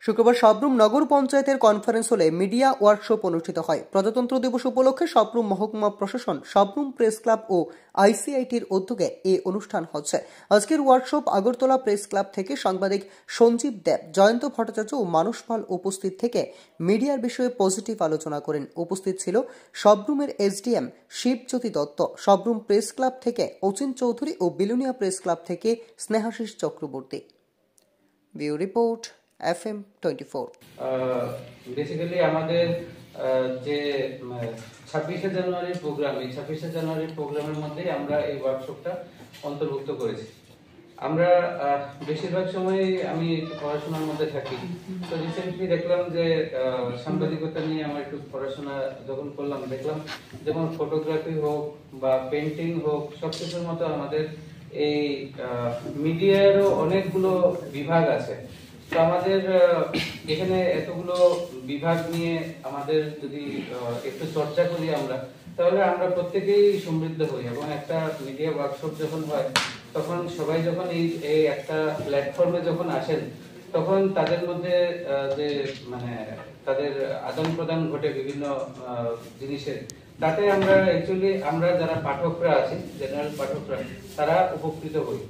শুক্রবার সাবরুম নগর পঞ্চায়েতের কনফারেন্স হলে মিডিয়া ওয়ার্কশপ অনুষ্ঠিত হয়। প্রজাতন্ত্র দিবস উপলক্ষে সাবরুম মহকুমা প্রশাসন, সাবরুম প্রেস ক্লাব ও আইসিআইটির উদ্যোগে এই অনুষ্ঠান হচ্ছে। আজকের ওয়ার্কশপ আগরতলা প্রেস ক্লাব থেকে সাংবাদিক সঞ্জীব দেব, জয়ন্ত ভট্টাচার্য ও মানুষ পাল উপস্থিত থেকে মিডিয়ার বিষয়ে পজিটিভ আলোচনা করেন। উপস্থিত ছিল সাবরুমের SDM Shibjyoti Dutta, Sabroom press club থেকে অচিন চৌধুরী ও বিলুনিয়া প্রেস ক্লাব থেকে Snehashis Chakraborty. Bureau report FM 24। Basically আমাদের যে 26শে জানুয়ারির প্রোগ্রাম, এই 26শে জানুয়ারির প্রোগ্রামের মধ্যে আমরা এই ওয়ার্কশপটা অন্তর্ভুক্ত করেছি। আমরা বেশিরভাগ সময় আমি পড়াশোনার মধ্যে থাকি, তো রিসেন্টলি দেখলাম যে সাংবাদিকতা নিয়ে আমার একটু পড়াশোনা যখন করলাম, দেখলাম যেমন ফটোগ্রাফি হোক বা পেন্টিং হোক, সবকিছুর মতো আমাদের এই মিডিয়ারও অনেকগুলো বিভাগ আছে। তো আমাদের এখানে এতগুলো বিভাগ নিয়ে আমাদের যদি একটু চর্চা করি আমরা, তাহলে আমরা প্রত্যেকেই সমৃদ্ধ হই। এবং একটা মিডিয়া ওয়ার্কশপ যখন হয়, তখন সবাই যখন এই একটা প্ল্যাটফর্মে যখন আসেন, তখন তাদের মধ্যে যে তাদের আদান প্রদান ঘটে বিভিন্ন জিনিসের, তাতে আমরা অ্যাকচুয়ালি আমরা যারা পাঠকরা আছি, জেনারেল পাঠকরা, তারা উপকৃত হই।